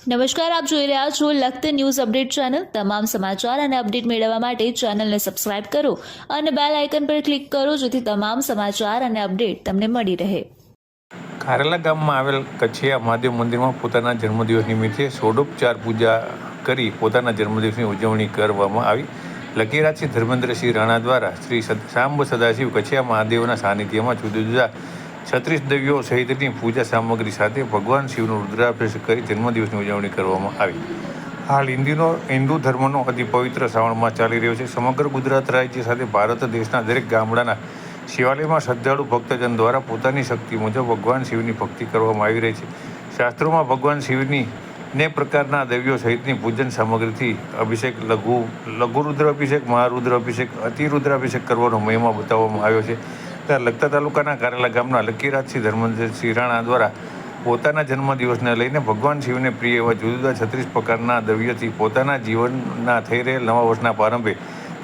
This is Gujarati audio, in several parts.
નમસ્કાર, આપ જોઈ રહ્યા છો લખત ન્યૂઝ અપડેટ ચેનલ। તમામ સમાચાર અને અપડેટ મેળવવા માટે ચેનલને સબસ્ક્રાઇબ કરો અને બેલ આઇકન પર ક્લિક કરો, જેથી તમામ સમાચાર અને અપડેટ તમને મળી રહે। કારેલા ગામમાં આવેલ કચ્છિયા મહાદેવ મંદિરમાં પોતાના જન્મદિવસ નિમિત્તે ષોડોપચાર પૂજા કરી પોતાના જન્મદિવસની ઉજવણી કરવામાં આવી। લકીરાજસિંહ ધર્મેન્દ્રસિંહ રાણા દ્વારા શ્રી સાંબ સદાશિવ કચ્છિયા મહાદેવના સાનિધ્યમાં જુદા જુદા 36 દેવીઓ સહિતની પૂજા સામગ્રી સાથે ભગવાન શિવનો રુદ્રાભિષેક કરી જન્મદિવસની ઉજવણી કરવામાં આવી। હાલ હિન્દુ ધર્મનો અતિ પવિત્ર શ્રાવણ માસ ચાલી રહ્યો છે। સમગ્ર ગુજરાત રાજ્ય સાથે ભારત દેશના દરેક ગામડાના શિવાલયમાં શ્રદ્ધાળુ ભક્તજન દ્વારા પોતાની શક્તિ મુજબ ભગવાન શિવની ભક્તિ કરવામાં આવી રહી છે। શાસ્ત્રોમાં ભગવાન શિવની અનેક પ્રકારના દેવીઓ સહિતની પૂજન સામગ્રીથી અભિષેક, લઘુ રુદ્રાભિષેક, મહારુદ્રાભિષેક, અતિરુદ્રાભિષેક કરવાનો મહિમા બતાવવામાં આવ્યો છે। ત્યારે લખતર તાલુકાના કારેલા ગામના લકીરાજસિંહ ધર્મેન્દ્રસિંહ રાણા દ્વારા પોતાના જન્મદિવસને લઈને ભગવાન શિવને પ્રિય એવા જુદા જુદા 36 પ્રકારના દ્રવ્યોથી પોતાના જીવનના થઈ રહેલ નવા વર્ષના પ્રારંભે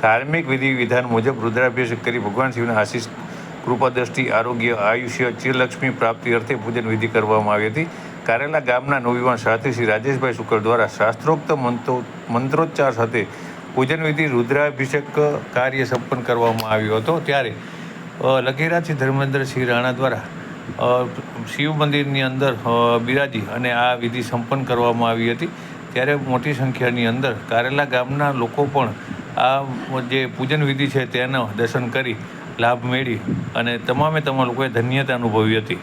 ધાર્મિક વિધિ વિધાન મુજબ રુદ્રાભિષેક કરી ભગવાન શિવના આશીષ, કૃપા દ્રષ્ટિ, આરોગ્ય, આયુષ્ય, ચિરલક્ષ્મી પ્રાપ્તિ અર્થે પૂજન વિધિ કરવામાં આવી હતી। કારેલા ગામના નવયુવાન સાથી શ્રી રાજેશભાઈ શુક્લ દ્વારા શાસ્ત્રોક્ત મંત્રોચ્ચાર સાથે પૂજન વિધિ રુદ્રાભિષેક કાર્ય સંપન્ન કરવામાં આવ્યો હતો। ત્યારે લકીરાજસિંહ ધર્મેન્દ્રસિંહ રાણા દ્વારા શિવ મંદિરની અંદર બિરાજી અને આ વિધિ સંપન્ન કરવામાં આવી હતી। ત્યારે મોટી સંખ્યાની અંદર કારેલા ગામના લોકો પણ આ જે પૂજન વિધિ છે તેનો દર્શન કરી લાભ મેળવી અને તમામ લોકોએ ધન્યતા અનુભવી હતી।